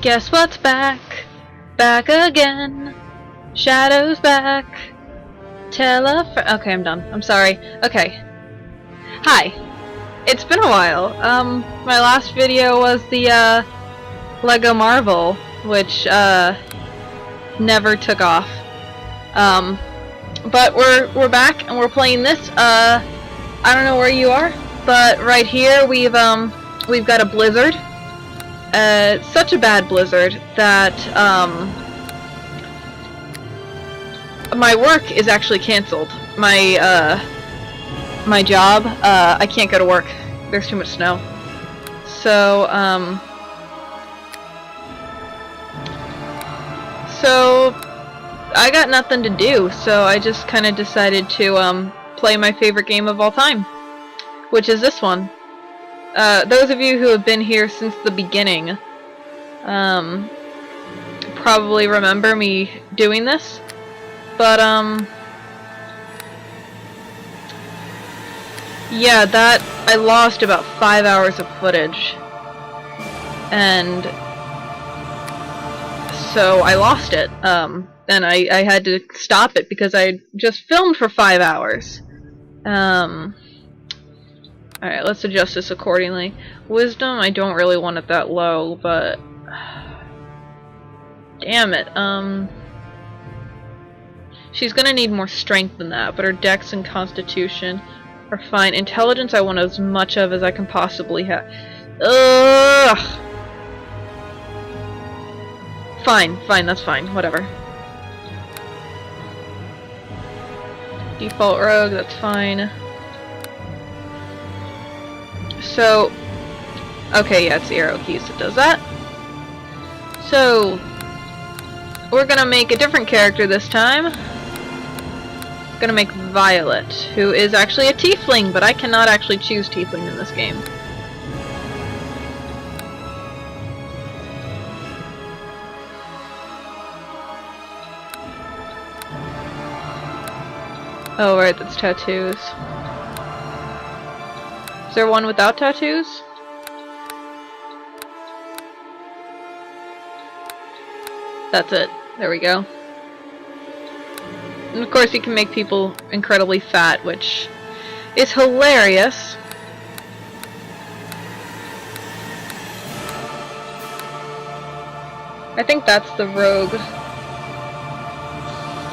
Guess what's back? Back again. Shadow's back. Okay, I'm done. I'm sorry. Okay. Hi. It's been a while. My last video was the, Lego Marvel, which, never took off. But we're back and we're playing this. I don't know where you are, but right here we've got a blizzard. Such a bad blizzard that, my work is actually cancelled. My job, I can't go to work. There's too much snow. So, I got nothing to do, so I just kind of decided to, play my favorite game of all time, which is this one. Those of you who have been here since the beginning, probably remember me doing this, but, yeah, I lost about 5 hours of footage, and so I lost it, and I had to stop it because I just filmed for 5 hours. Alright, let's adjust this accordingly. Wisdom, I don't really want it that low, but damn it, she's gonna need more strength than that, but her dex and constitution are fine. Intelligence I want as much of as I can possibly have. Ugh! Fine, that's fine, whatever. Default rogue, that's fine. So, okay, yeah, it's the arrow keys that does that. So, we're gonna make a different character this time. Gonna make Violet, who is actually a tiefling, but I cannot actually choose tiefling in this game. Oh, right, that's tattoos. Is there one without tattoos? That's it. There we go. And of course you can make people incredibly fat, which is hilarious. I think that's the rogue.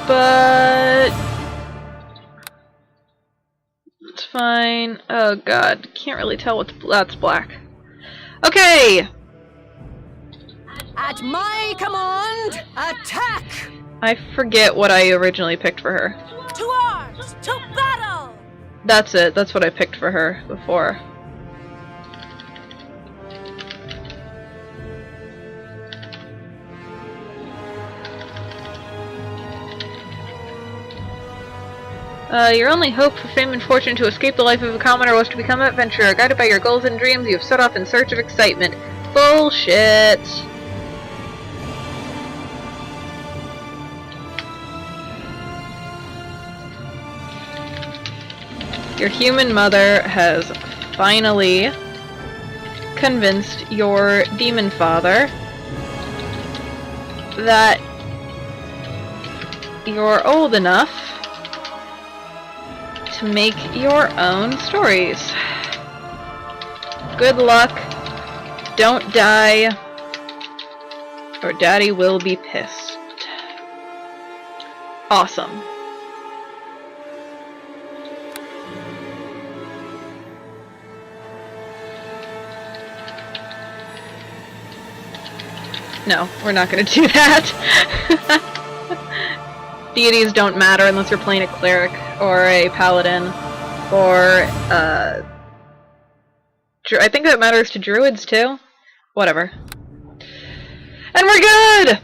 But it's fine. Oh god, can't really tell what's that's black. Okay! At my command, attack! I forget what I originally picked for her. To arms! To battle! That's it. That's what I picked for her before. Your only hope for fame and fortune to escape the life of a commoner was to become an adventurer. Guided by your goals and dreams, you have set off in search of excitement. Bullshit! Your human mother has finally convinced your demon father that you're old enough to make your own stories. Good luck. Don't die, or Daddy will be pissed. Awesome. No, we're not going to do that. Deities don't matter unless you're playing a cleric or a paladin or I think that matters to druids too. Whatever. And we're good!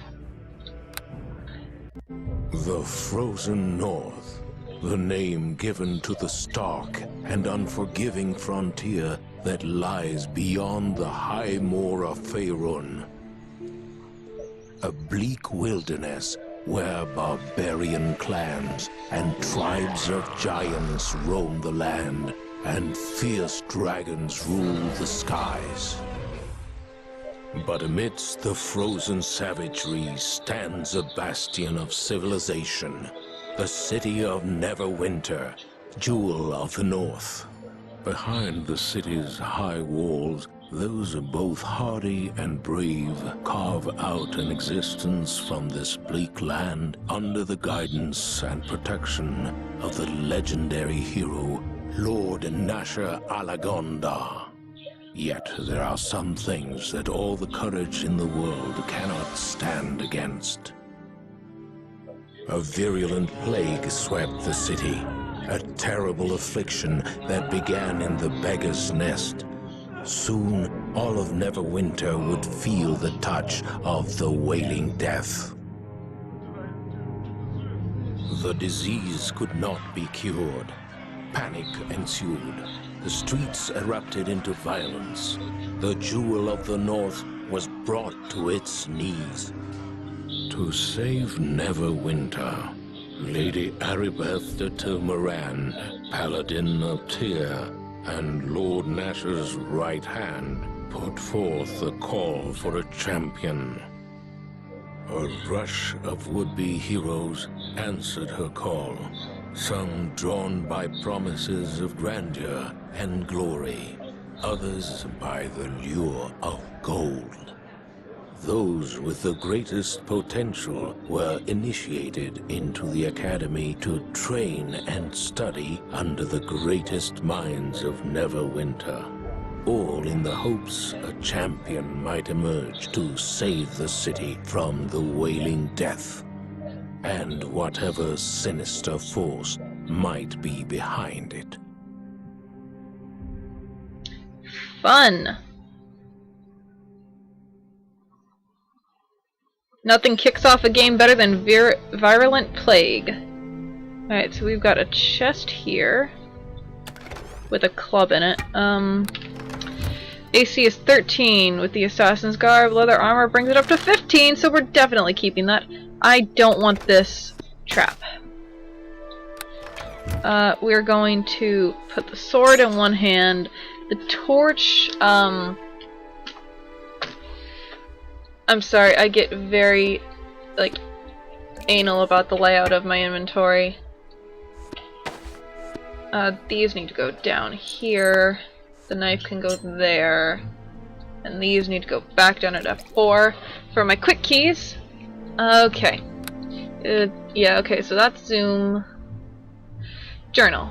The Frozen North, the name given to the stark and unforgiving frontier that lies beyond the high moor of Faerun. A bleak wilderness where barbarian clans and tribes of giants roam the land and fierce dragons rule the skies. But amidst the frozen savagery stands a bastion of civilization, the city of Neverwinter, jewel of the north. Behind the city's high walls, those both hardy and brave carve out an existence from this bleak land under the guidance and protection of the legendary hero, Lord Nasher Alagonda. Yet there are some things that all the courage in the world cannot stand against. A virulent plague swept the city, a terrible affliction that began in the beggar's nest. Soon, all of Neverwinter would feel the touch of the wailing death. The disease could not be cured. Panic ensued. The streets erupted into violence. The jewel of the north was brought to its knees. To save Neverwinter, Lady Aribeth de Tilmaran, Paladin of Tyr, and Lord Nasher's right hand put forth a call for a champion. A rush of would-be heroes answered her call, some drawn by promises of grandeur and glory, others by the lure of gold. Those with the greatest potential were initiated into the academy to train and study under the greatest minds of Neverwinter, all in the hopes a champion might emerge to save the city from the wailing death, and whatever sinister force might be behind it. Fun! Nothing kicks off a game better than virulent plague. Alright, so we've got a chest here with a club in it. AC is 13 with the Assassin's Garb. Leather armor brings it up to 15, so we're definitely keeping that. I don't want this trap. We're going to put the sword in one hand. The torch, I'm sorry, I get very, like, anal about the layout of my inventory. These need to go down here. The knife can go there. And these need to go back down at F4. For my quick keys. Okay. Yeah, okay, so that's zoom. Journal.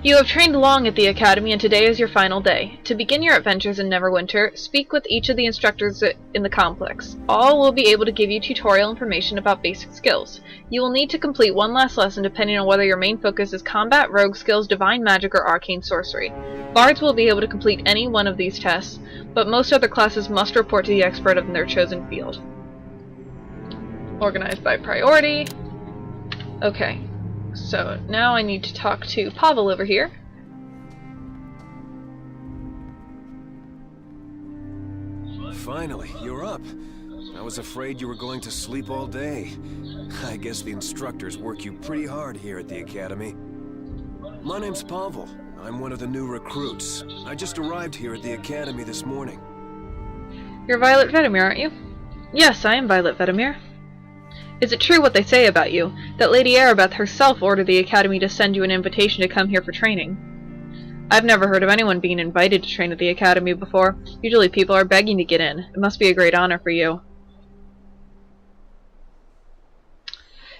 You have trained long at the Academy, and today is your final day. To begin your adventures in Neverwinter, speak with each of the instructors in the complex. All will be able to give you tutorial information about basic skills. You will need to complete one last lesson depending on whether your main focus is combat, rogue skills, divine magic, or arcane sorcery. Bards will be able to complete any one of these tests, but most other classes must report to the expert of their chosen field. Organized by priority. Okay. So, now I need to talk to Pavel over here. Finally, you're up. I was afraid you were going to sleep all day. I guess the instructors work you pretty hard here at the Academy. My name's Pavel. I'm one of the new recruits. I just arrived here at the Academy this morning. You're Violet Vedemir, aren't you? Yes, I am Violet Vedemir. Is it true what they say about you, that Lady Aribeth herself ordered the Academy to send you an invitation to come here for training? I've never heard of anyone being invited to train at the Academy before. Usually people are begging to get in. It must be a great honor for you.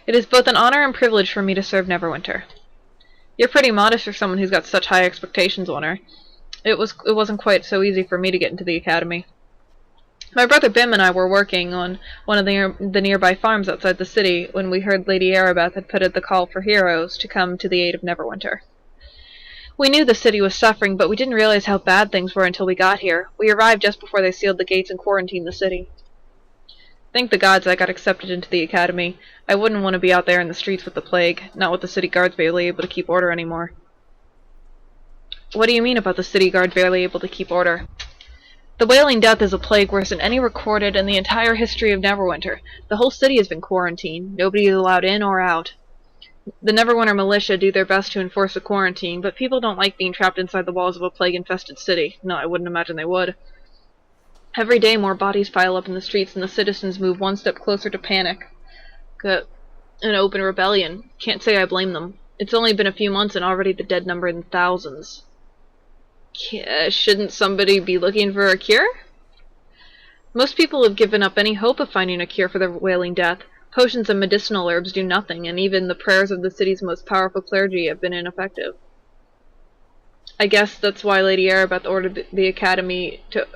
It is both an honor and privilege for me to serve Neverwinter. You're pretty modest for someone who's got such high expectations on her. It wasn't quite so easy for me to get into the Academy. My brother Bim and I were working on one of the nearby farms outside the city when we heard Lady Aribeth had put out the call for heroes to come to the aid of Neverwinter. We knew the city was suffering, but we didn't realize how bad things were until we got here. We arrived just before they sealed the gates and quarantined the city. Thank the gods I got accepted into the Academy. I wouldn't want to be out there in the streets with the plague, not with the city guards barely able to keep order anymore. What do you mean about the city guards barely able to keep order? The Wailing Death is a plague worse than any recorded in the entire history of Neverwinter. The whole city has been quarantined. Nobody is allowed in or out. The Neverwinter militia do their best to enforce the quarantine, but people don't like being trapped inside the walls of a plague-infested city. No, I wouldn't imagine they would. Every day more bodies pile up in the streets and the citizens move one step closer to panic. An open rebellion. Can't say I blame them. It's only been a few months and already the dead number in thousands. Shouldn't somebody be looking for a cure? Most people have given up any hope of finding a cure for their wailing death. Potions and medicinal herbs do nothing, and even the prayers of the city's most powerful clergy have been ineffective. I guess that's why Lady Erebeth ordered the Academy to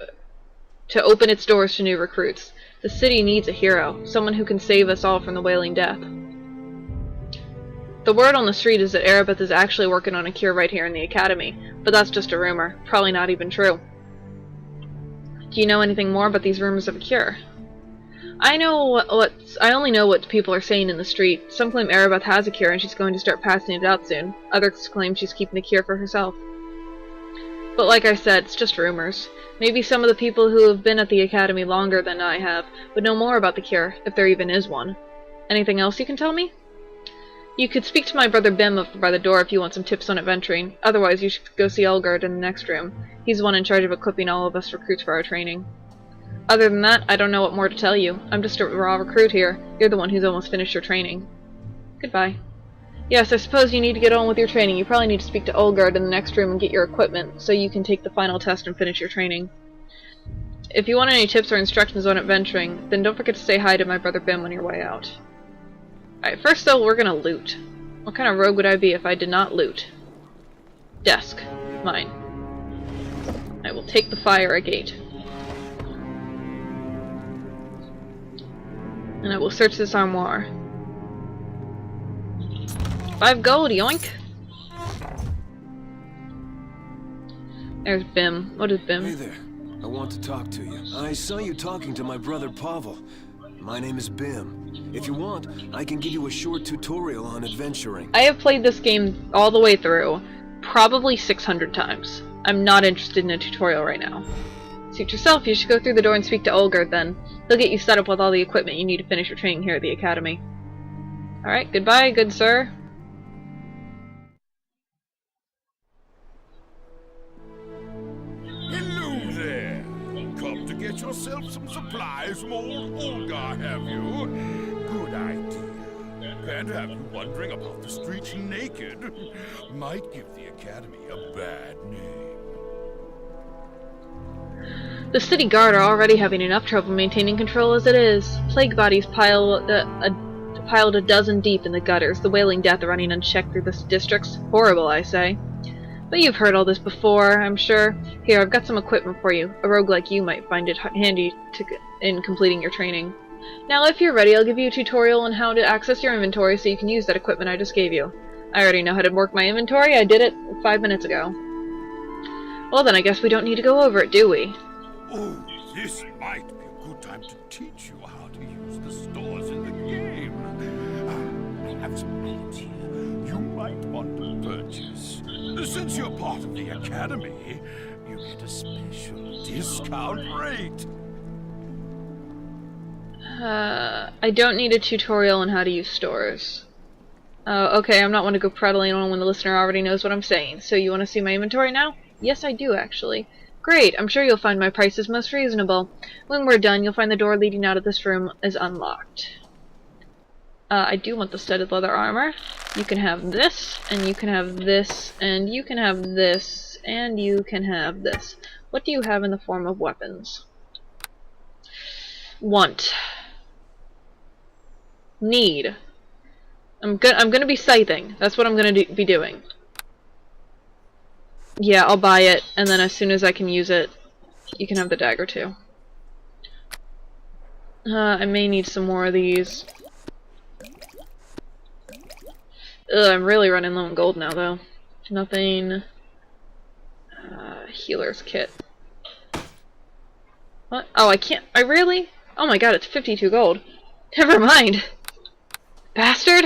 open its doors to new recruits. The city needs a hero, someone who can save us all from the wailing death. The word on the street is that Erebeth is actually working on a cure right here in the Academy, but that's just a rumor, probably not even true. Do you know anything more about these rumors of a cure? I only know what people are saying in the street. Some claim Erebeth has a cure and she's going to start passing it out soon. Others claim she's keeping the cure for herself. But like I said, it's just rumors. Maybe some of the people who have been at the Academy longer than I have would know more about the cure, if there even is one. Anything else you can tell me? You could speak to my brother Bim over by the door if you want some tips on adventuring. Otherwise, you should go see Elgard in the next room. He's the one in charge of equipping all of us recruits for our training. Other than that, I don't know what more to tell you. I'm just a raw recruit here. You're the one who's almost finished your training. Goodbye. Yes, I suppose you need to get on with your training. You probably need to speak to Olgard in the next room and get your equipment, so you can take the final test and finish your training. If you want any tips or instructions on adventuring, then don't forget to say hi to my brother Bim on your way out. Alright, first though, we're gonna loot. What kind of rogue would I be if I did not loot? Desk. Mine. I will take the fire agate. And I will search this armoire. 5 gold, yoink! There's Bim. What is Bim? Hey there. I want to talk to you. I saw you talking to my brother Pavel. My name is Bim. If you want, I can give you a short tutorial on adventuring. I have played this game all the way through, probably 600 times. I'm not interested in a tutorial right now. Suit yourself, you should go through the door and speak to Olgard then. He'll get you set up with all the equipment you need to finish your training here at the Academy. Alright, goodbye, good sir. Hello there! Come to get yourself some supplies from old Olga, have you? Good idea. Can't have you wandering about the streets naked. Might give the Academy a bad name. The city guard are already having enough trouble maintaining control as it is. Plague bodies piled a dozen deep in the gutters, the wailing death running unchecked through the districts. Horrible, I say. But you've heard all this before, I'm sure. Here, I've got some equipment for you. A rogue like you might find it handy in completing your training. Now, if you're ready, I'll give you a tutorial on how to access your inventory so you can use that equipment I just gave you. I already know how to work my inventory. I did it 5 minutes ago. Well then, I guess we don't need to go over it, do we? Oh, this might be a good time to teach you how to use the stores in the game. I have some goods here you might want to purchase. Since you're part of the Academy, you get a special discount rate. I don't need a tutorial on how to use stores. Okay, I'm not one to go prattling on when the listener already knows what I'm saying. So you want to see my inventory now? Yes, I do, actually. Great, I'm sure you'll find my prices most reasonable. When we're done, you'll find the door leading out of this room is unlocked. I do want the studded leather armor. You can have this, and you can have this, and you can have this, and you can have this. What do you have in the form of weapons? Want. Need. I'm gonna be scything. That's what I'm gonna be doing. Yeah, I'll buy it, and then as soon as I can use it, you can have the dagger too. I may need some more of these. Ugh, I'm really running low on gold now, though. Nothing. Healer's kit. What? Oh, I can't. I really? Oh my god, it's 52 gold. Never mind. Bastard!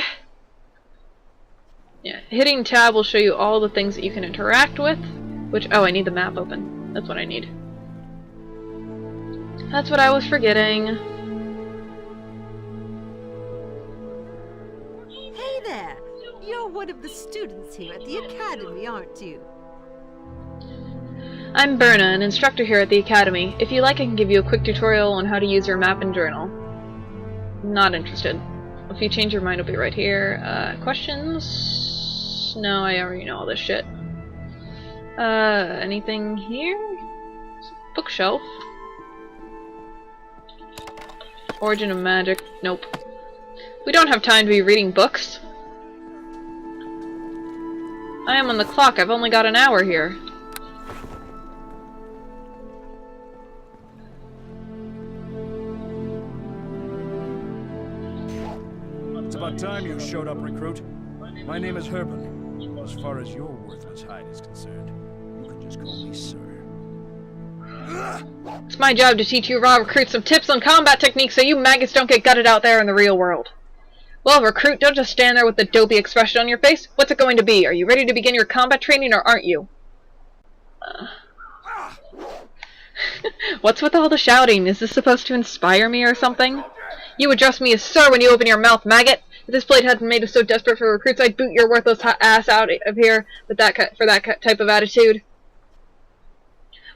Yeah, hitting tab will show you all the things that you can interact with. Which, oh, I need the map open. That's what I need. That's what I was forgetting. Hey there! You're one of the students here at the Academy, aren't you? I'm Berna, an instructor here at the Academy. If you like, I can give you a quick tutorial on how to use your map and journal. Not interested. If you change your mind, it'll be right here. Questions? No, I already know all this shit. Anything here? Bookshelf. Origin of magic. Nope. We don't have time to be reading books. I am on the clock. I've only got an hour here. It's about time you showed up, recruit. My name is Herben. As far as your worthless hide is concerned, you can just call me sir. It's my job to teach you raw recruits some tips on combat techniques so you maggots don't get gutted out there in the real world. Well, recruit, don't just stand there with the dopey expression on your face. What's it going to be? Are you ready to begin your combat training or aren't you? What's with all the shouting? Is this supposed to inspire me or something? You address me as sir when you open your mouth, maggot! If this blade hadn't made us so desperate for recruits, I'd boot your worthless ass out of here with for that type of attitude.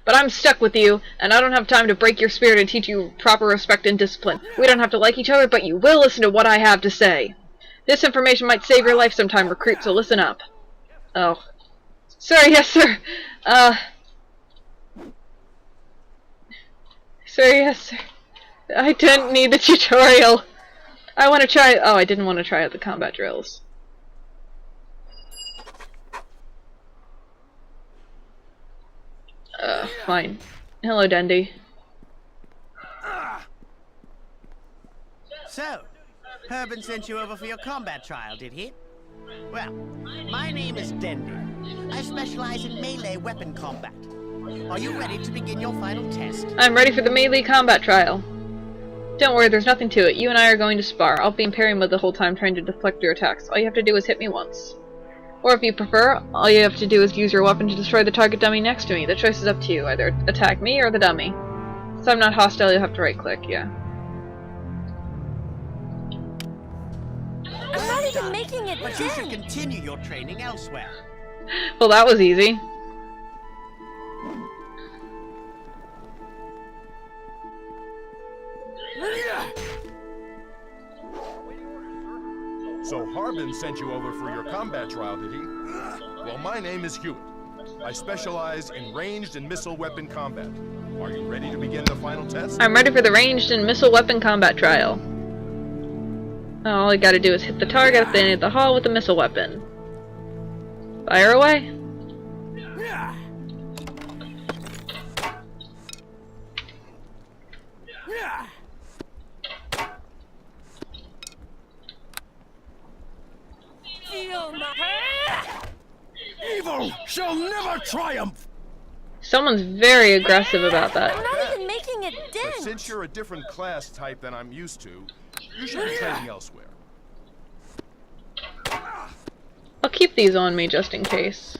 But I'm stuck with you, and I don't have time to break your spirit and teach you proper respect and discipline. We don't have to like each other, but you will listen to what I have to say. This information might save your life sometime, recruit, so listen up. Oh. Sir, yes, sir. Sir, yes, sir. I didn't need the tutorial. I want to try. Oh, I didn't want to try out the combat drills. Fine. Hello, Dendy. So, Herben sent you over for your combat trial, did he? Well, my name is Dendy. I specialize in melee weapon combat. Are you ready to begin your final test? I'm ready for the melee combat trial. Don't worry, there's nothing to it. You and I are going to spar. I'll be in parry mode the whole time trying to deflect your attacks. All you have to do is hit me once. Or if you prefer, all you have to do is use your weapon to destroy the target dummy next to me. The choice is up to you. Either attack me or the dummy. Since I'm not hostile, you'll have to right-click, yeah. I'm not even making it But you should continue your training elsewhere. Well, that was easy. So Harbin sent you over for your combat trial, did he? Well, my name is Hewitt. I specialize in ranged and missile weapon combat. Are you ready to begin the final test? I'm ready for the ranged and missile weapon combat trial. All I gotta do is hit the target at the end of the hall with a missile weapon. Fire away. Evil shall never triumph! Someone's very aggressive about I'm that. not even making a But dent. since you're a different class type than I'm used to, you should be training elsewhere. I'll keep these on me just in case.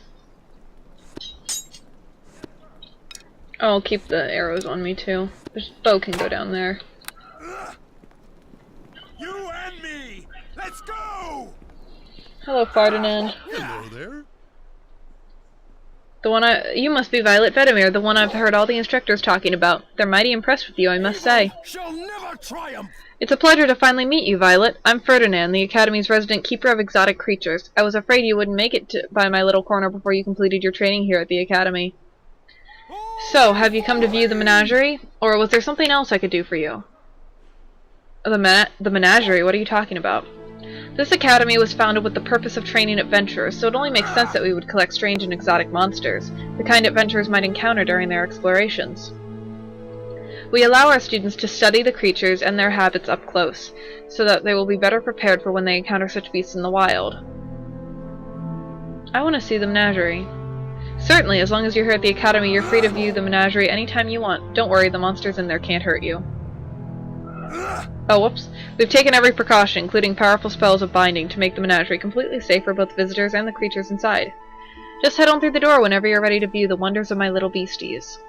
Oh, I'll keep the arrows on me too. This bow can go down there. You and me! Let's go! Hello, Ferdinand. Hello there. You must be Violet Vedemir, the one I've heard all the instructors talking about. They're mighty impressed with you, I must say. Shall never triumph! It's a pleasure to finally meet you, Violet. I'm Ferdinand, the Academy's resident keeper of exotic creatures. I was afraid you wouldn't make it by my little corner before you completed your training here at the Academy. So, have you come to view the menagerie? Or was there something else I could do for you? The menagerie? What are you talking about? This academy was founded with the purpose of training adventurers, so it only makes sense that we would collect strange and exotic monsters, the kind adventurers might encounter during their explorations. We allow our students to study the creatures and their habits up close, so that they will be better prepared for when they encounter such beasts in the wild. I want to see the menagerie. Certainly, as long as you're here at the academy, you're free to view the menagerie anytime you want. Don't worry, the monsters in there can't hurt you. Oh, whoops. We've taken every precaution, including powerful spells of binding, to make the menagerie completely safe for both visitors and the creatures inside. Just head on through the door whenever you're ready to view the wonders of my little beasties.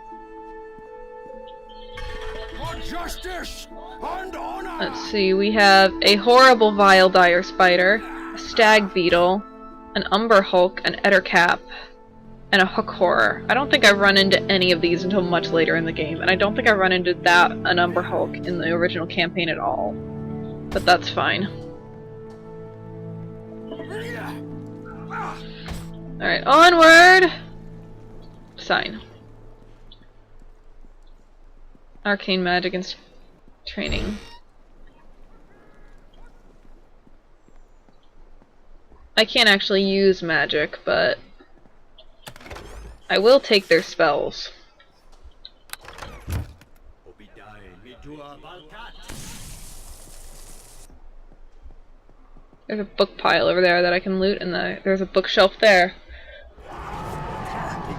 For justice and honor! Let's see, we have a horrible vile dire spider, a stag beetle, an umber hulk, an ettercap. and a hook horror. I don't think I've run into any of these until much later in the game, and I don't think I run into that an Umber Hulk in the original campaign at all. But that's fine. Alright, onward! Sign. Arcane magic and training. I can't actually use magic, but I will take their spells. There's a book pile over there that I can loot, and there's a bookshelf there.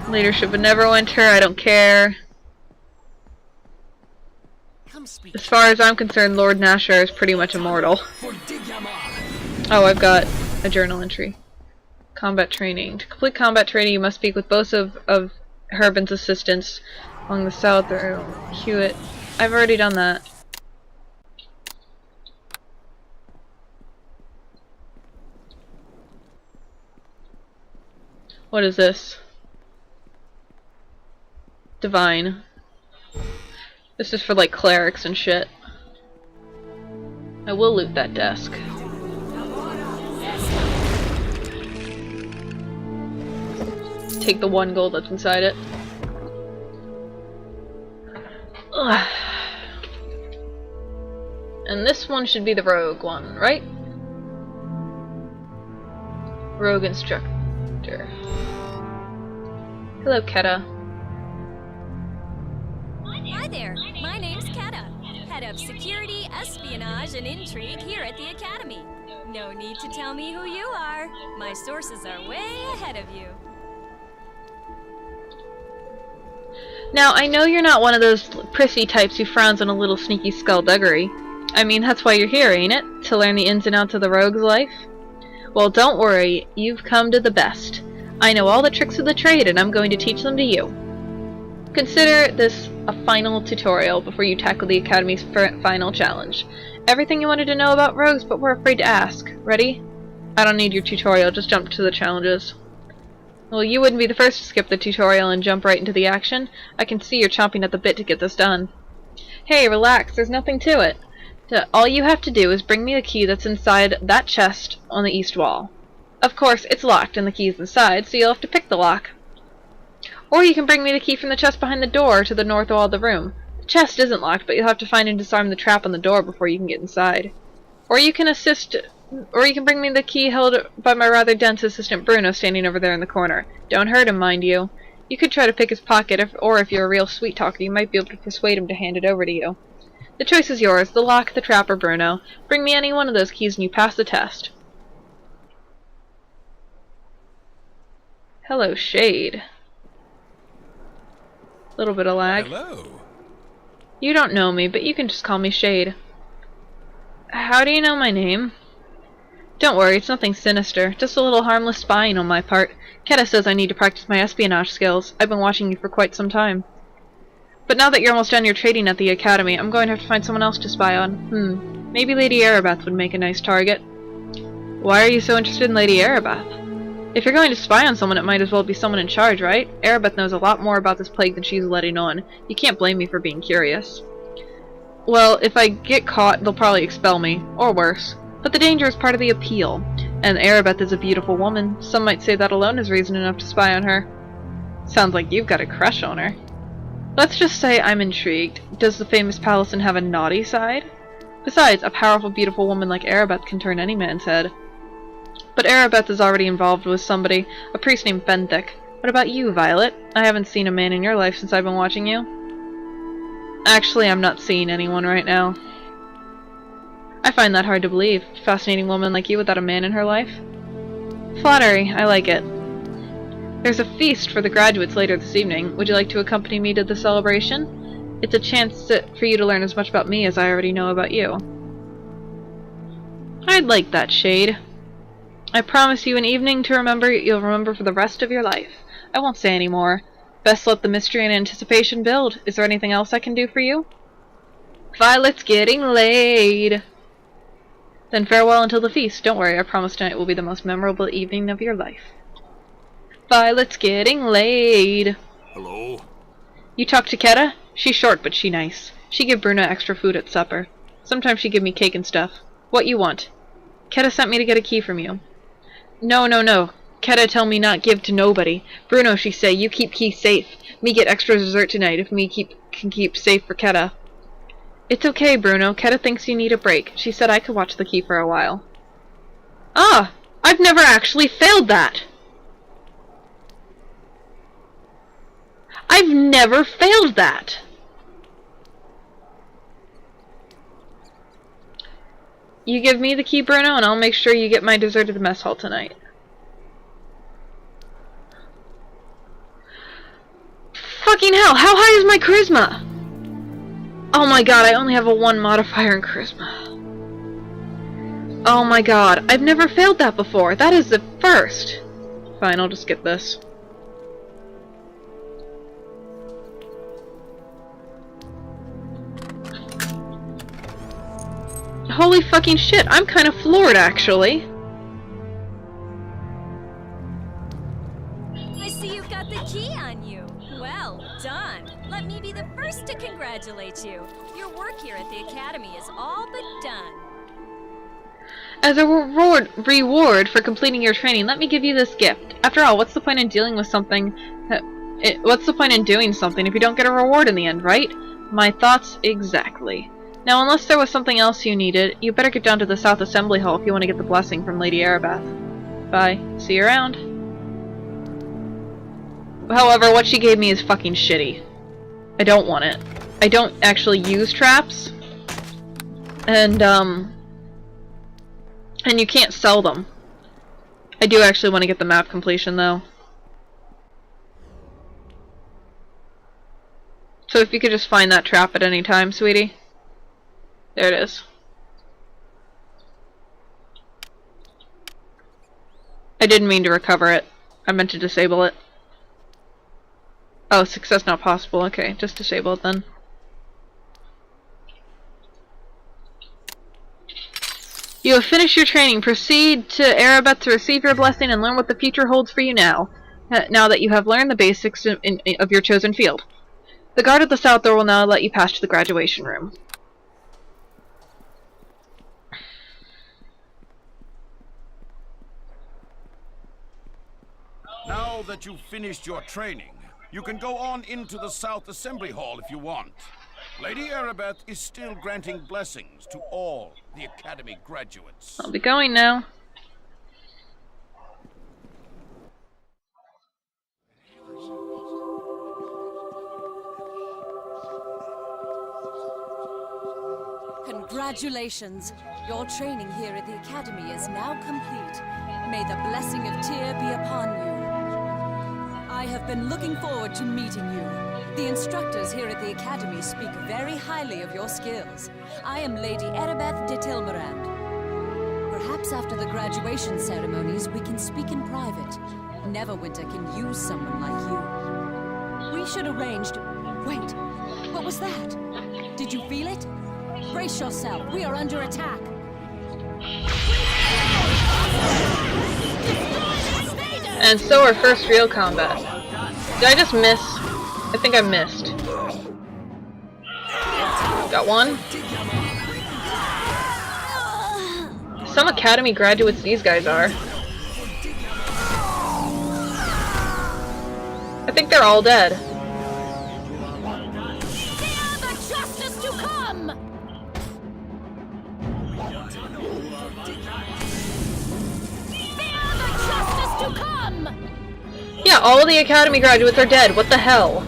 Leadership of Neverwinter, I don't care. As far as I'm concerned, Lord Nashar is pretty much immortal. Oh, I've got a journal entry. Combat training. To complete combat training, you must speak with both of Herbin's assistants along the south or Hewitt. I've already done that. What is this? Divine. This is for like clerics and shit. I will loot that desk. Take the 1 gold that's inside it. Ugh. And this one should be the rogue one, right? Rogue instructor. Hello, Keta. Hi there, my name's Keta, head of security, espionage, and intrigue here at the Academy. No need to tell me who you are. My sources are way ahead of you. Now, I know you're not one of those prissy types who frowns on a little sneaky skullduggery. I mean, that's why you're here, ain't it? To learn the ins and outs of the rogue's life? Well, don't worry, you've come to the best. I know all the tricks of the trade, and I'm going to teach them to you. Consider this a final tutorial before you tackle the Academy's final challenge. Everything you wanted to know about rogues, but were afraid to ask. Ready? I don't need your tutorial, just jump to the challenges. Well, you wouldn't be the first to skip the tutorial and jump right into the action. I can see you're chomping at the bit to get this done. Hey, relax, there's nothing to it. All you have to do is bring me the key that's inside that chest on the east wall. Of course, it's locked and the key's inside, so you'll have to pick the lock. Or you can bring me the key from the chest behind the door to the north wall of the room. The chest isn't locked, but you'll have to find and disarm the trap on the door before you can get inside. Or you can bring me the key held by my rather dense assistant Bruno standing over there in the corner. Don't hurt him, mind you. You could try to pick his pocket, or if you're a real sweet talker, you might be able to persuade him to hand it over to you. The choice is yours, the lock, the trap, or Bruno. Bring me any one of those keys and you pass the test. Hello, Shade. Little bit of lag. Hello. You don't know me, but you can just call me Shade. How do you know my name? Don't worry, it's nothing sinister. Just a little harmless spying on my part. Keta says I need to practice my espionage skills. I've been watching you for quite some time. But now that you're almost done your training at the Academy, I'm going to have to find someone else to spy on. Maybe Lady Erebeth would make a nice target. Why are you so interested in Lady Erebeth? If you're going to spy on someone, it might as well be someone in charge, right? Erebeth knows a lot more about this plague than she's letting on. You can't blame me for being curious. Well, if I get caught, they'll probably expel me. Or worse. But the danger is part of the appeal. And Erebeth is a beautiful woman. Some might say that alone is reason enough to spy on her. Sounds like you've got a crush on her. Let's just say I'm intrigued. Does the famous Pallisan have a naughty side? Besides, a powerful, beautiful woman like Erebeth can turn any man's head. But Erebeth is already involved with somebody, a priest named Benthic. What about you, Violet? I haven't seen a man in your life since I've been watching you. Actually, I'm not seeing anyone right now. I find that hard to believe. A fascinating woman like you without a man in her life. Flattery, I like it. There's a feast for the graduates later this evening. Would you like to accompany me to the celebration? It's a chance for you to learn as much about me as I already know about you. I'd like that, Shade. I promise you an evening to remember you'll remember for the rest of your life. I won't say any more. Best let the mystery and anticipation build. Is there anything else I can do for you? Violet's getting laid. Then farewell until the feast. Don't worry, I promise tonight will be the most memorable evening of your life. Violet's getting laid. Hello? You talk to Keta? She's short, but she nice. She give Bruno extra food at supper. Sometimes she give me cake and stuff. What you want? Keta sent me to get a key from you. No. Keta tell me not give to nobody. Bruno, she say, you keep key safe. Me get extra dessert tonight if me can keep safe for Keta. It's okay, Bruno. Keta thinks you need a break. She said I could watch the key for a while. Ah! I've never actually failed that! I've never failed that! You give me the key, Bruno, and I'll make sure you get my dessert at the mess hall tonight. Fucking hell, how high is my charisma? Oh my god, I only have a 1 modifier in charisma. Oh my god, I've never failed that before. That is the first. Fine, I'll just get this. Holy fucking shit, I'm kind of floored, actually. I see you've got the key on you. Well done. Let me be the first to congratulate you. Your work here at the Academy is all but done. As a reward for completing your training, let me give you this gift. After all, what's the point in dealing with something? What's the point in doing something if you don't get a reward in the end, right? My thoughts exactly. Now, unless there was something else you needed, you better get down to the South Assembly Hall if you want to get the blessing from Lady Erebeth. Bye. See you around. However, what she gave me is fucking shitty. I don't want it. I don't actually use traps. And you can't sell them. I do actually want to get the map completion, though. So if you could just find that trap at any time, sweetie. There it is. I didn't mean to recover it. I meant to disable it. Oh, success not possible. Okay, just disable it then. You have finished your training. Proceed to Erebeth to receive your blessing and learn what the future holds for you now that you have learned the basics of your chosen field. The guard at the south door will now let you pass to the graduation room. Now that you've finished your training, you can go on into the South Assembly Hall if you want. Lady Erebeth is still granting blessings to all the Academy graduates. I'll be going now. Congratulations! Your training here at the Academy is now complete. May the blessing of Tyr be upon you. I have been looking forward to meeting you. The instructors here at the Academy speak very highly of your skills. I am Lady Erebeth de Tilmerand. Perhaps after the graduation ceremonies, we can speak in private. Neverwinter can use someone like you. We should arrange to... Wait, what was that? Did you feel it? Brace yourself, we are under attack. And so our first real combat. Did I just miss? I think I missed. Got one. Some Academy graduates these guys are. I think they're all dead. Yeah, all of the Academy graduates are dead. What the hell?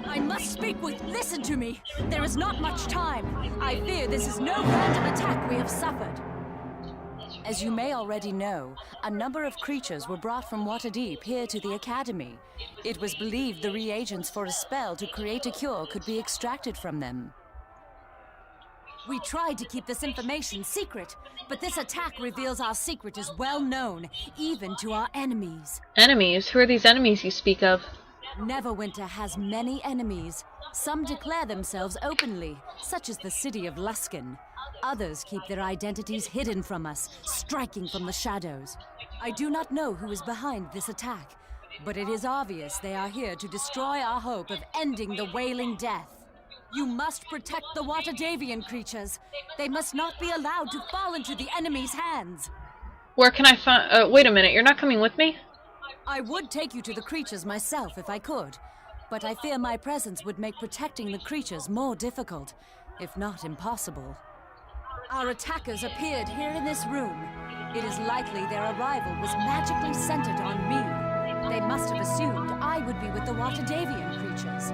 I must speak with... Listen to me! There is not much time. I fear this is no random attack we have suffered. As you may already know, a number of creatures were brought from Waterdeep here to the Academy. It was believed the reagents for a spell to create a cure could be extracted from them. We tried to keep this information secret, but this attack reveals our secret is well known, even to our enemies. Enemies? Who are these enemies you speak of? Neverwinter has many enemies. Some declare themselves openly, such as the city of Luskan. Others keep their identities hidden from us, striking from the shadows. I do not know who is behind this attack, but it is obvious they are here to destroy our hope of ending the Wailing Death. You must protect the Watadavian creatures. They must not be allowed to fall into the enemy's hands. Where can I find... wait a minute, you're not coming with me? I would take you to the creatures myself if I could, but I fear my presence would make protecting the creatures more difficult, if not impossible. Our attackers appeared here in this room. It is likely their arrival was magically centered on me. They must have assumed I would be with the Watadavian creatures.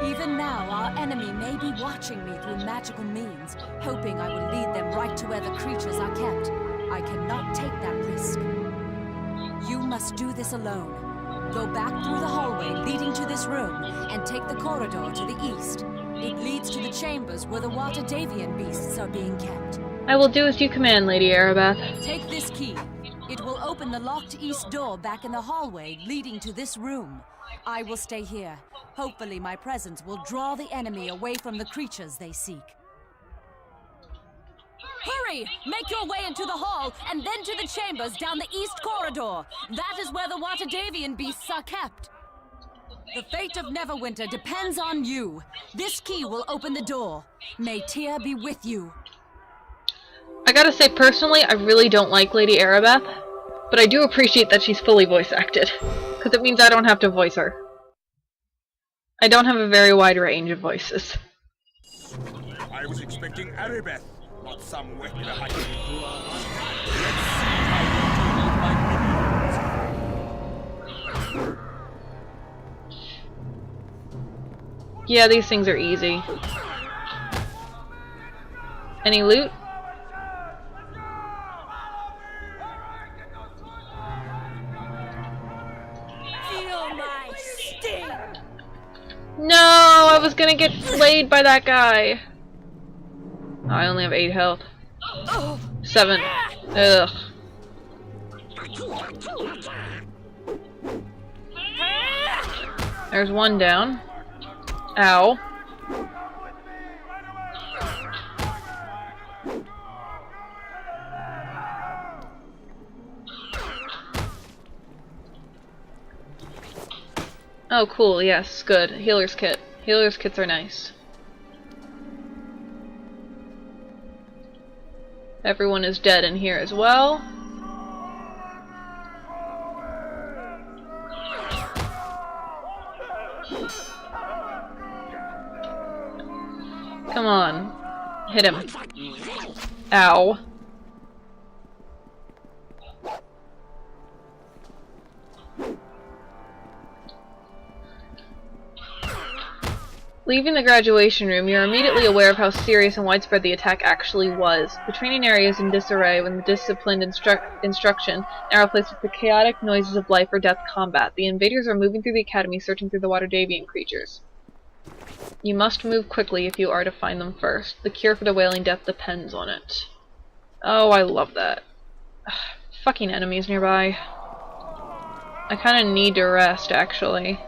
Even now, our enemy may be watching me through magical means, hoping I will lead them right to where the creatures are kept. I cannot take that risk. You must do this alone. Go back through the hallway leading to this room and take the corridor to the east. It leads to the chambers where the Watadavian beasts are being kept. I will do as you command, Lady Arabeth. Take this key. It will open the locked east door back in the hallway leading to this room. I will stay here. Hopefully my presence will draw the enemy away from the creatures they seek. Hurry! Make your way into the hall, and then to the chambers down the east corridor. That is where the Watadavian beasts are kept. The fate of Neverwinter depends on you. This key will open the door. May Tyr be with you. I gotta say, personally, I really don't like Lady Arabeth, but I do appreciate that she's fully voice acted, because it means I don't have to voice her. I don't have a very wide range of voices. I was expecting Arabeth, not some wet in a hiding. Let's see how you deal with my minions. Yeah, these things are easy. Any loot? Feel my sting! No, I was gonna get slayed by that guy. Oh, I only have 8 health. 7. Ugh. There's one down. Ow. Oh, cool, yes, good. Healer's kit. Healer's kits are nice. Everyone is dead in here as well. Come on. Hit him. Ow. Leaving the graduation room, you are immediately aware of how serious and widespread the attack actually was. The training area is in disarray when the disciplined instruction now replaced with the chaotic noises of life or death combat. The invaders are moving through the academy, searching through the Watadavian creatures. You must move quickly if you are to find them first. The cure for the Wailing Death depends on it. Oh, I love that. Ugh, fucking enemies nearby. I kinda need to rest, actually.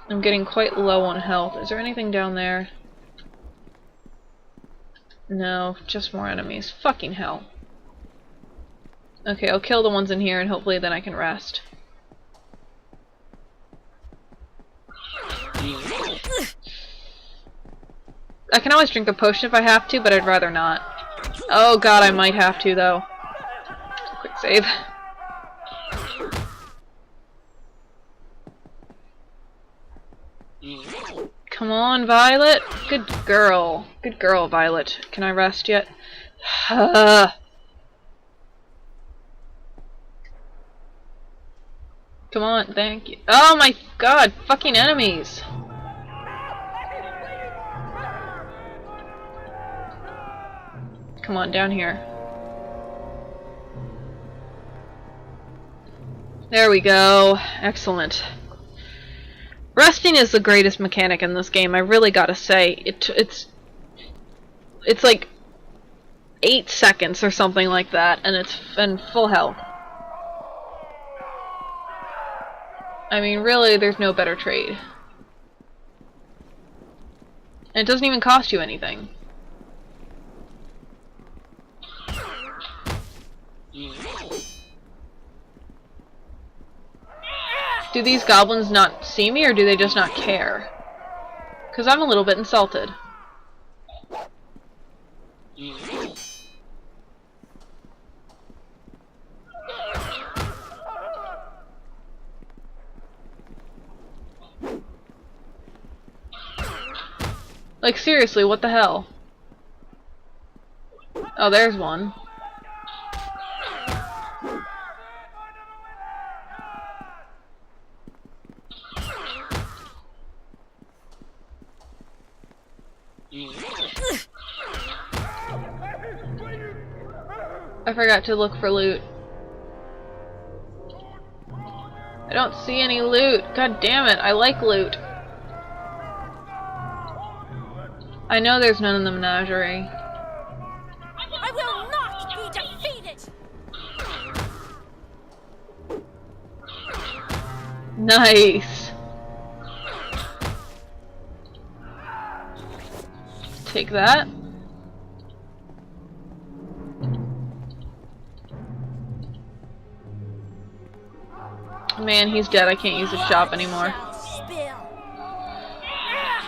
I'm getting quite low on health. Is there anything down there? No, just more enemies. Fucking hell. Okay, I'll kill the ones in here and hopefully then I can rest. I can always drink a potion if I have to, but I'd rather not. Oh god, I might have to though. Quick save. Come on, Violet. Good girl. Good girl, Violet. Can I rest yet? Come on, thank you. Oh my god, fucking enemies. Come on, down here. There we go. Excellent. Resting is the greatest mechanic in this game, I really gotta say. It's like 8 seconds or something like that, and it's in full health. I mean, really, there's no better trade. And it doesn't even cost you anything. Do these goblins not see me, or do they just not care? Because I'm a little bit insulted. Like, seriously, what the hell? Oh, there's one. I forgot to look for loot. I don't see any loot. God damn it, I like loot. I know there's none in the menagerie. I will not be defeated! Nice. Take that. Man, he's dead. I can't use the shop anymore.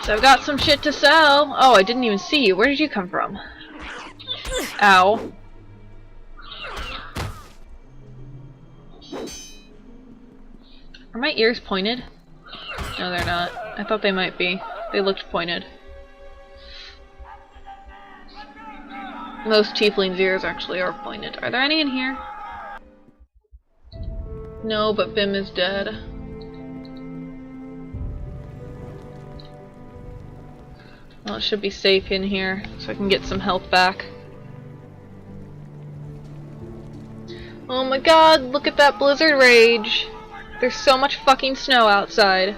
So I've got some shit to sell. Oh, I didn't even see you. Where did you come from? Ow. Are my ears pointed? No, they're not. I thought they might be. They looked pointed. Most tieflings' ears actually are pointed. Are there any in here? No, but Bim is dead. Well, it should be safe in here, so I can get some health back. Oh my god, look at that blizzard rage! There's so much fucking snow outside.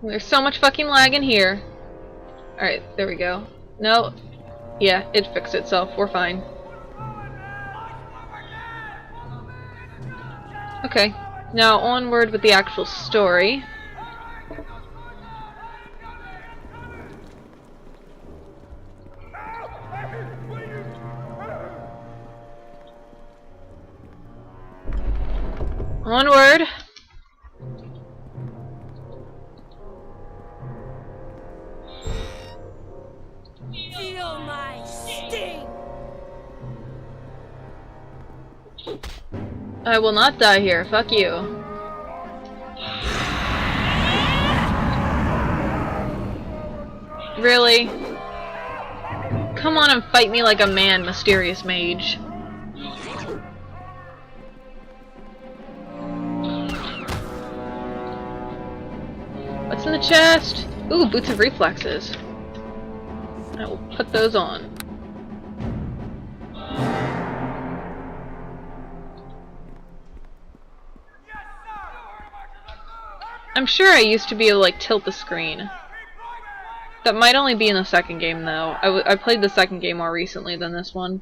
There's so much fucking lag in here. Alright, there we go. No. Yeah, it fixed itself. We're fine. Okay, now onward with the actual story. Onward! Feel my sting! I will not die here, fuck you. Really? Come on and fight me like a man, mysterious mage. What's in the chest? Ooh, boots of reflexes. I will put those on. I'm sure I used to be able to like tilt the screen. That might only be in the second game though. I played the second game more recently than this one.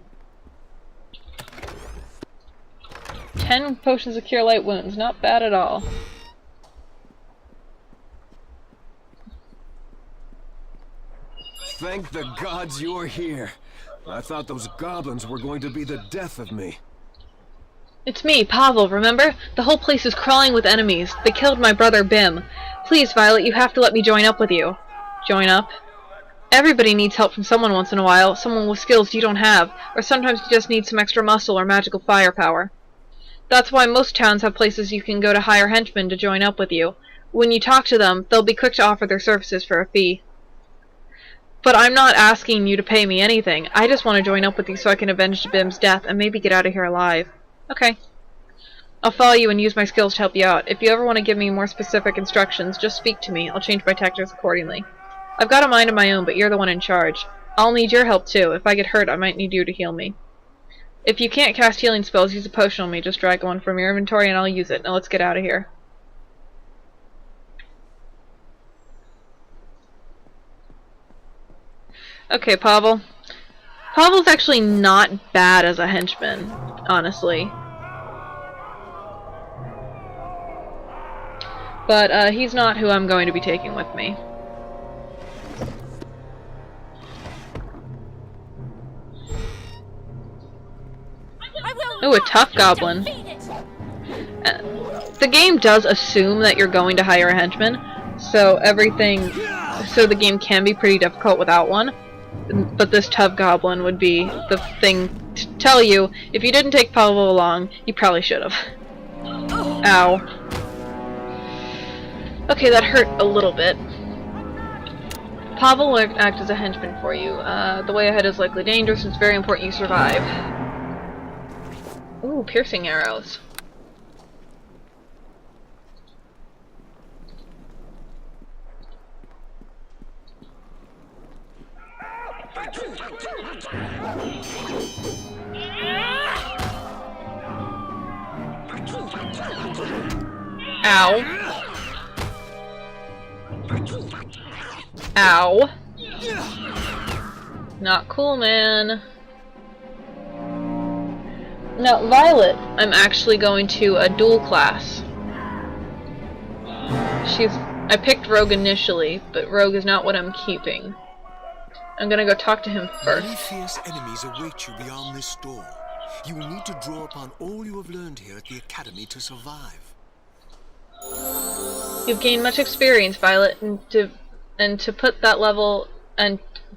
10 potions of cure light wounds, not bad at all. Thank the gods you're here. I thought those goblins were going to be the death of me. It's me, Pavel, remember? The whole place is crawling with enemies. They killed my brother Bim. Please, Violet, you have to let me join up with you. Join up? Everybody needs help from someone once in a while, someone with skills you don't have, or sometimes you just need some extra muscle or magical firepower. That's why most towns have places you can go to hire henchmen to join up with you. When you talk to them, they'll be quick to offer their services for a fee. But I'm not asking you to pay me anything. I just want to join up with you so I can avenge Bim's death and maybe get out of here alive. Okay. I'll follow you and use my skills to help you out. If you ever want to give me more specific instructions, just speak to me. I'll change my tactics accordingly. I've got a mind of my own, but you're the one in charge. I'll need your help too. If I get hurt, I might need you to heal me. If you can't cast healing spells, use a potion on me. Just drag one from your inventory and I'll use it. Now let's get out of here. Okay, Pavel. Pavel's actually not bad as a henchman, honestly. But he's not who I'm going to be taking with me. Ooh, a tough goblin. The game does assume that you're going to hire a henchman, so the game can be pretty difficult without one. But this tough goblin would be the thing to tell you, if you didn't take Pavel along, you probably should have. Ow. Okay, that hurt a little bit. Pavel will act as a henchman for you. The way ahead is likely dangerous, it's very important you survive. Ooh, piercing arrows. Ow. Ow. Not cool, man. Now, Violet, I'm actually going to a dual class. I picked Rogue initially, but Rogue is not what I'm keeping. I'm gonna go talk to him first. Many fierce enemies await you beyond this door. You will need to draw upon all you have learned here at the Academy to survive. You've gained much experience, Violet,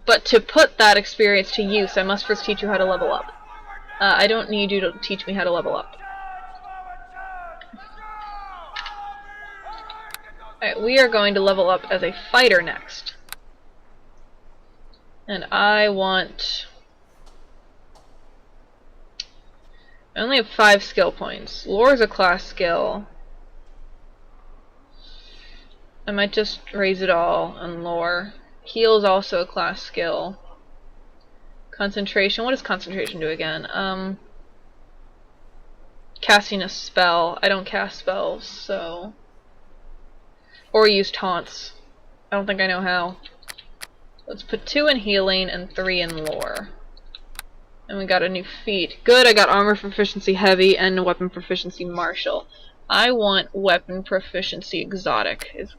but to put that experience to use, I must first teach you how to level up. I don't need you to teach me how to level up. Alright, we are going to level up as a fighter next. And I only have 5 skill points. Lore is a class skill. I might just raise it all on lore. Heal is also a class skill. Concentration. What does concentration do again? Casting a spell. I don't cast spells, so... Or use taunts. I don't think I know how. Let's put 2 in healing and 3 in lore. And we got a new feat. Good, I got armor proficiency heavy and weapon proficiency martial. I want weapon proficiency exotic.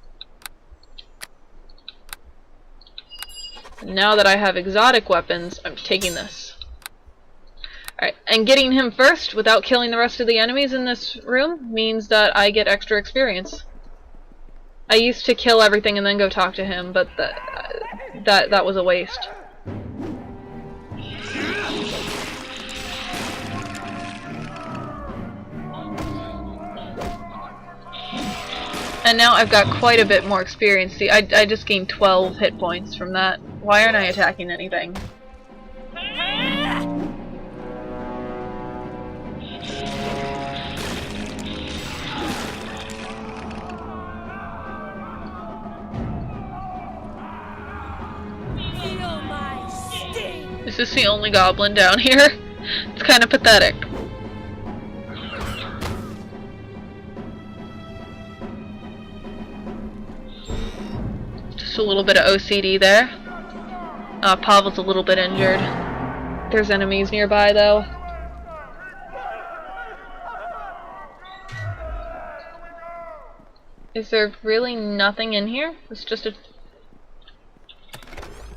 Now that I have exotic weapons, I'm taking this. Alright, and getting him first without killing the rest of the enemies in this room means that I get extra experience. I used to kill everything and then go talk to him, but that was a waste. And now I've got quite a bit more experience. See, I just gained 12 hit points from that. Why aren't I attacking anything? Is this the only goblin down here? It's kind of pathetic. Just a little bit of OCD there. Pavel's a little bit injured. There's enemies nearby though. Is there really nothing in here? It's just a...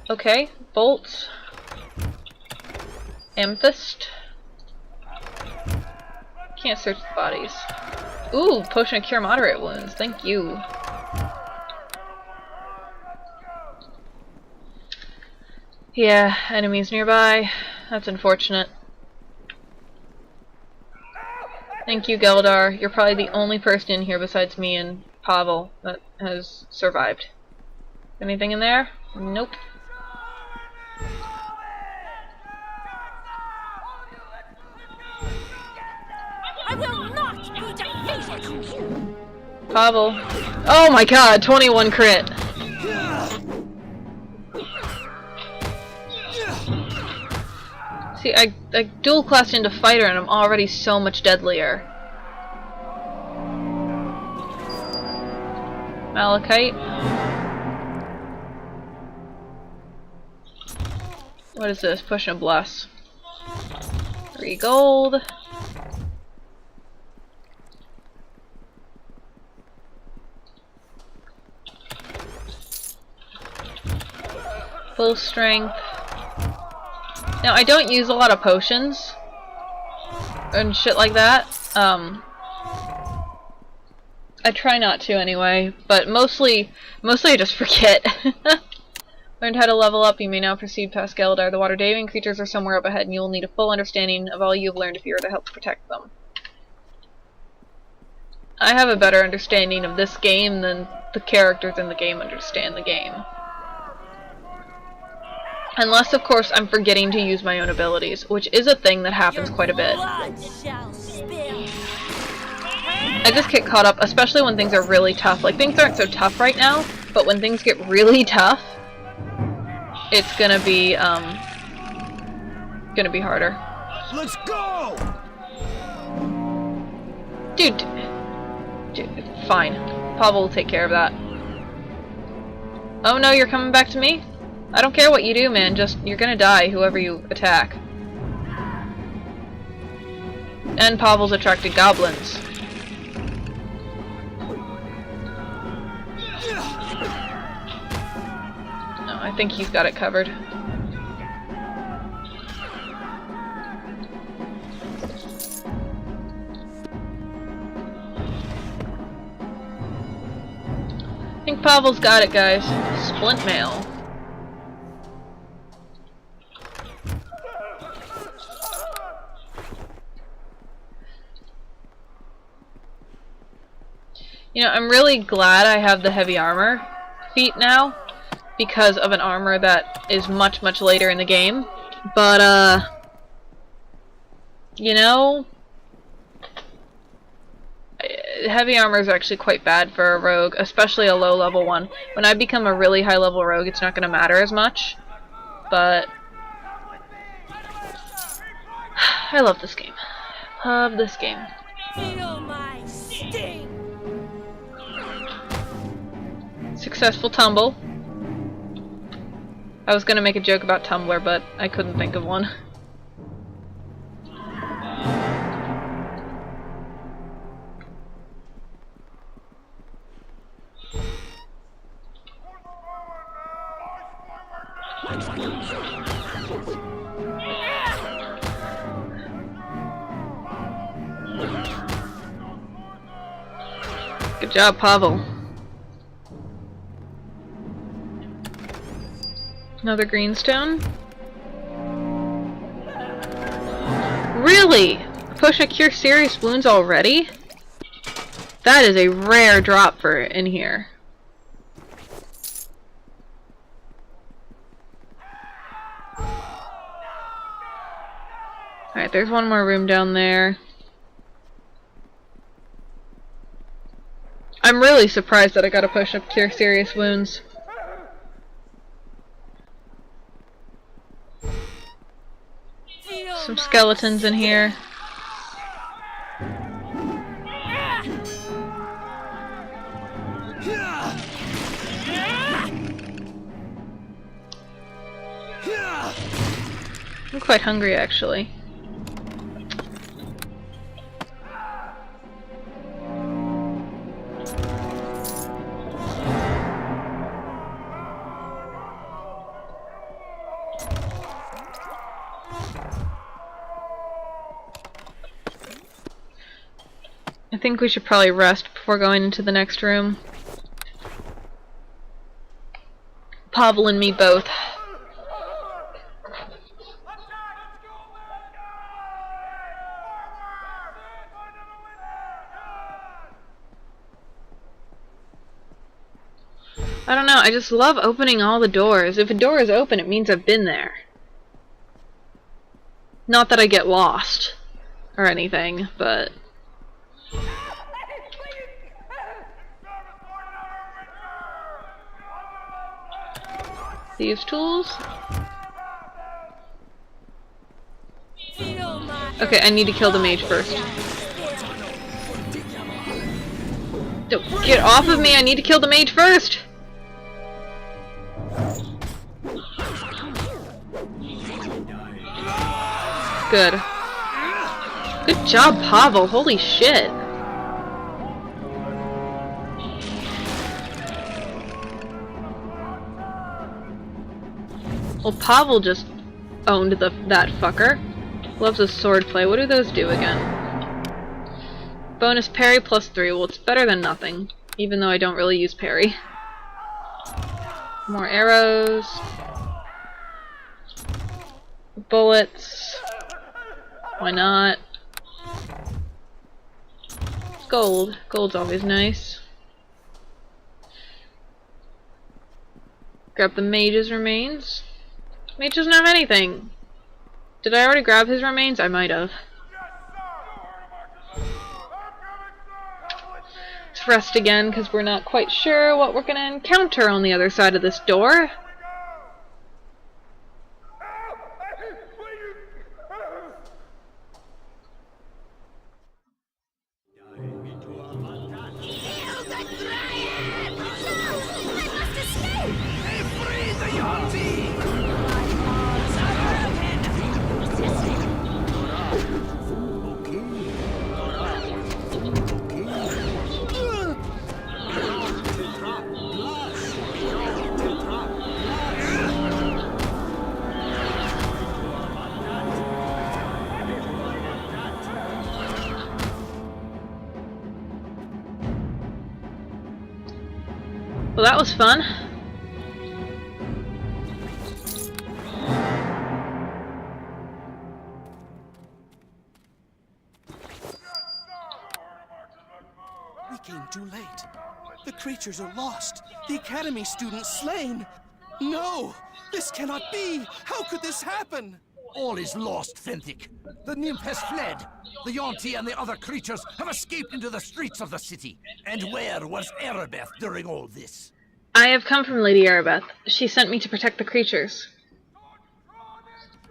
Okay, bolts. Amethyst. Can't search the bodies. Ooh, potion of cure moderate wounds. Thank you. Yeah, enemies nearby. That's unfortunate. Thank you, Geldar. You're probably the only person in here besides me and Pavel that has survived. Anything in there? Nope. I will not be defeated! Pavel. Oh my god, 21 crit. See, I dual classed into fighter and I'm already so much deadlier. Malachite. What is this? Push and bless. 3 gold. Full strength. Now, I don't use a lot of potions and shit like that. I try not to anyway, but mostly I just forget. Learned how to level up. You may now proceed past Galadar. The water-diving creatures are somewhere up ahead, and you will need a full understanding of all you have learned if you are to help protect them. I have a better understanding of this game than the characters in the game understand the game. Unless, of course, I'm forgetting to use my own abilities, which is a thing that happens quite a bit. I just get caught up, especially when things are really tough. Like, things aren't so tough right now, but when things get really tough, it's gonna be harder. Let's go! Dude, fine. Pavel will take care of that. Oh no, you're coming back to me? I don't care what you do, man. Just, you're gonna die, whoever you attack. And Pavel's attracted goblins. No, I think he's got it covered. I think Pavel's got it, guys. Splint mail. You know, I'm really glad I have the heavy armor feat now, because of an armor that is much, much later in the game. But, you know, heavy armor is actually quite bad for a rogue, especially a low-level one. When I become a really high-level rogue, it's not going to matter as much, but I love this game. Love this game. Feel my sting. Successful tumble. I was gonna make a joke about Tumblr, but I couldn't think of one. Good job, Pavel. Another greenstone. Really? A potion to cure serious wounds already? That is a rare drop for in here. Alright, there's one more room down there. I'm really surprised that I got a potion to cure serious wounds. Some skeletons in here. I'm quite hungry, actually. I think we should probably rest before going into the next room. Pavel and me both. I don't know, I just love opening all the doors. If a door is open, it means I've been there. Not that I get lost or anything, but thieves' tools. Okay, I need to kill the mage first. Don't get off of me! I need to kill the mage first! Good. Good job, Pavel. Holy shit. Well, Pavel just owned that fucker. Loves his swordplay. What do those do again? Bonus parry +3. Well, it's better than nothing. Even though I don't really use parry. More arrows. Bullets. Why not? Gold. Gold's always nice. Grab the mage's remains. Mage doesn't have anything. Did I already grab his remains? I might have. Let's rest again because we're not quite sure what we're going to encounter on the other side of this door. Well, that was fun. We came too late. The creatures are lost. The Academy students slain. No! This cannot be! How could this happen? All is lost, Fenthic. The nymph has fled. The Yonti and the other creatures have escaped into the streets of the city. And where was Erebeth during all this? I have come from Lady Erebeth. She sent me to protect the creatures.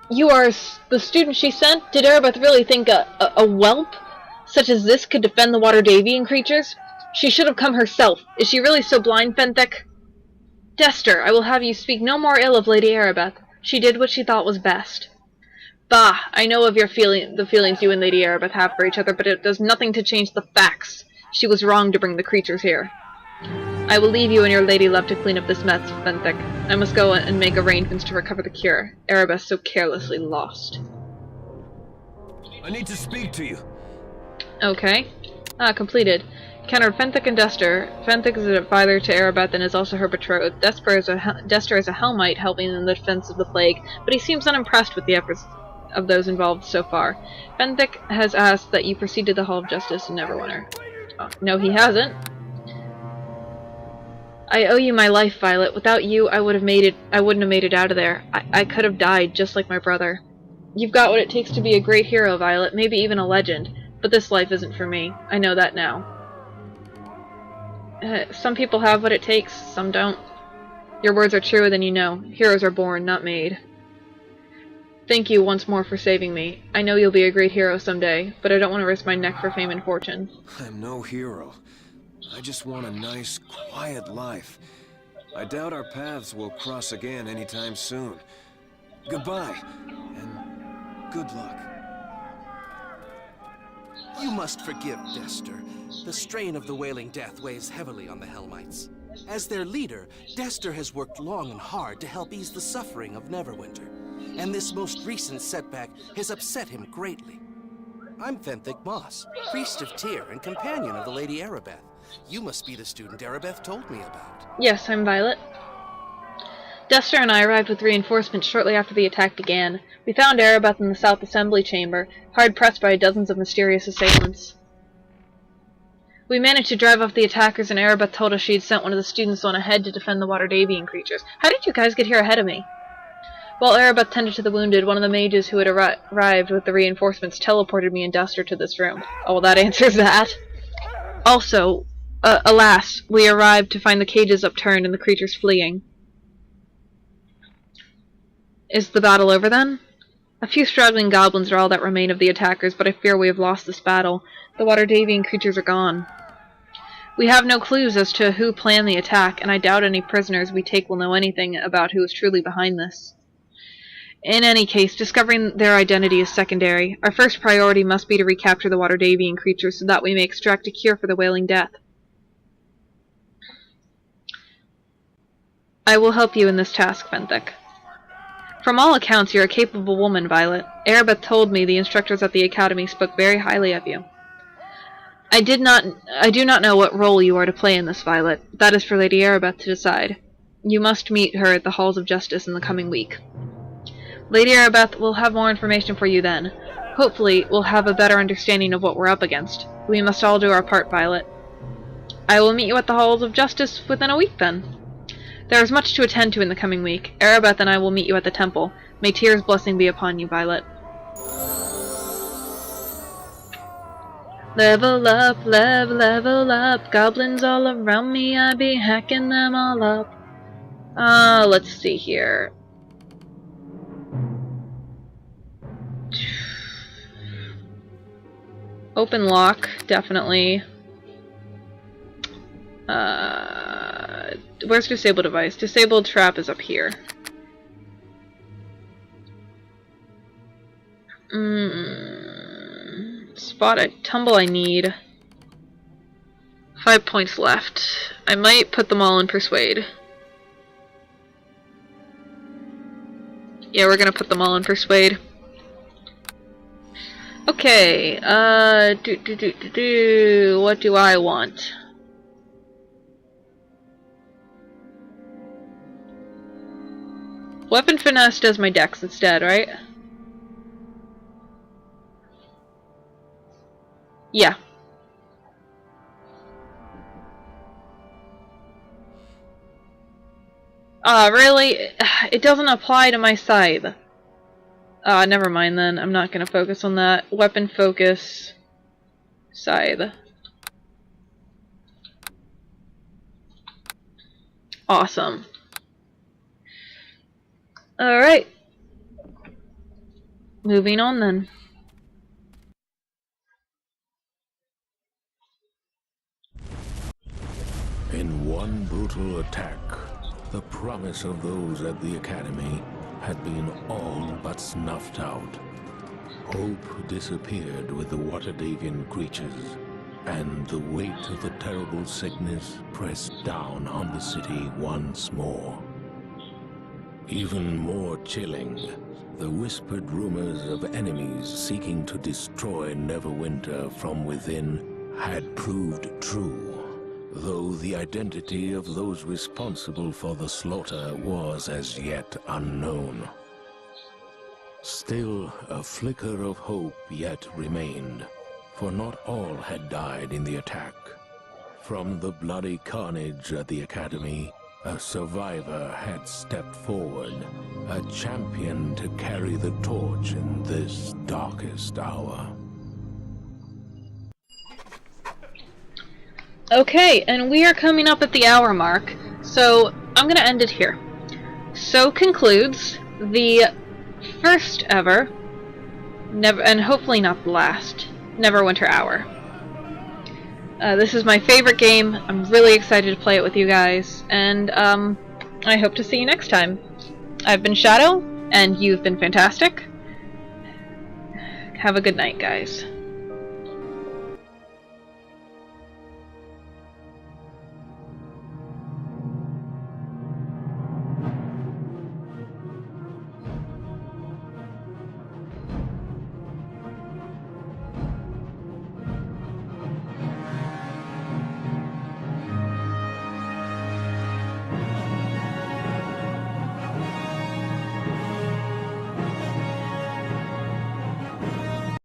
You are the student she sent? Did Erebeth really think a whelp such as this could defend the Waterdavian creatures? She should have come herself. Is she really so blind, Fenthic? Dester, I will have you speak no more ill of Lady Erebeth. She did what she thought was best. Bah, I know of the feelings you and Lady Erebeth have for each other, but it does nothing to change the facts. She was wrong to bring the creatures here. I will leave you and your lady love to clean up this mess, Fenthic. I must go and make arrangements to recover the cure. Erebeth so carelessly lost. I need to speak to you. Okay. Completed. Encountered Fenthic and Dester. Fenthic is an advisor to Erebeth and is also her betrothed. Dester is a Hellmite helping in the defense of the plague, but he seems unimpressed with the efforts of those involved so far. Fenthic has asked that you proceed to the Hall of Justice in Neverwinter. Oh, no, he hasn't. I owe you my life, Violet. Without you, I wouldn't have made it out of there. I could have died, just like my brother. You've got what it takes to be a great hero, Violet, maybe even a legend. But this life isn't for me. I know that now. Some people have what it takes, some don't. Your words are truer than you know. Heroes are born, not made. Thank you once more for saving me. I know you'll be a great hero someday, but I don't want to risk my neck for fame and fortune. I'm no hero. I just want a nice, quiet life. I doubt our paths will cross again anytime soon. Goodbye, and good luck. You must forgive Dester. The strain of the Wailing Death weighs heavily on the Hellmites. As their leader, Dester has worked long and hard to help ease the suffering of Neverwinter, and this most recent setback has upset him greatly. I'm Fenthic Moss, priest of Tyr and companion of the Lady Erebeth. You must be the student Erebeth told me about. Yes, I'm Violet. Dester and I arrived with reinforcements shortly after the attack began. We found Erebeth in the South Assembly Chamber, hard-pressed by dozens of mysterious assailants. We managed to drive off the attackers, and Erebeth told us she had sent one of the students on ahead to defend the Waterdavian creatures. How did you guys get here ahead of me? While Erebeth tended to the wounded, one of the mages who had arrived with the reinforcements teleported me and Dester to this room. Oh, well, that answers that. Also, alas, we arrived to find the cages upturned and the creatures fleeing. Is the battle over then? A few struggling goblins are all that remain of the attackers, but I fear we have lost this battle. The Waterdavian creatures are gone. We have no clues as to who planned the attack, and I doubt any prisoners we take will know anything about who is truly behind this. In any case, discovering their identity is secondary. Our first priority must be to recapture the Waterdavian creatures so that we may extract a cure for the Wailing Death. I will help you in this task, Fenthic. From all accounts, you're a capable woman, Violet. Erebeth told me the instructors at the Academy spoke very highly of you. I do not know what role you are to play in this, Violet. That is for Lady Erebeth to decide. You must meet her at the Halls of Justice in the coming week. Lady Erebeth will have more information for you then. Hopefully, we'll have a better understanding of what we're up against. We must all do our part, Violet. I will meet you at the Halls of Justice within a week, then. There is much to attend to in the coming week. Erebeth and I will meet you at the temple. May Tyr's blessing be upon you, Violet. Level up, level up. Goblins all around me, I be hacking them all up. Let's see here. Open lock, definitely. Where's disable device? Disabled trap is up here. Spot a tumble I need. 5 points left. I might put them all in persuade. Yeah, we're gonna put them all in persuade. Okay, what do I want? Weapon finesse does my dex instead, right? Yeah. Really? It doesn't apply to my scythe. Never mind then. I'm not gonna focus on that. Weapon focus. Scythe. Awesome. Alright. Moving on then. In one brutal attack, the promise of those at the Academy had been all but snuffed out. Hope disappeared with the Waterdavian creatures, and the weight of the terrible sickness pressed down on the city once more. Even more chilling, the whispered rumors of enemies seeking to destroy Neverwinter from within had proved true, though the identity of those responsible for the slaughter was as yet unknown. Still, a flicker of hope yet remained, for not all had died in the attack. From the bloody carnage at the Academy, a survivor had stepped forward, a champion to carry the torch in this darkest hour. Okay, and we are coming up at the hour mark, so I'm gonna end it here. So concludes the first ever, and hopefully not the last, Neverwinter Hour. This is my favorite game. I'm really excited to play it with you guys, and I hope to see you next time. I've been Shadow, and you've been fantastic. Have a good night, guys.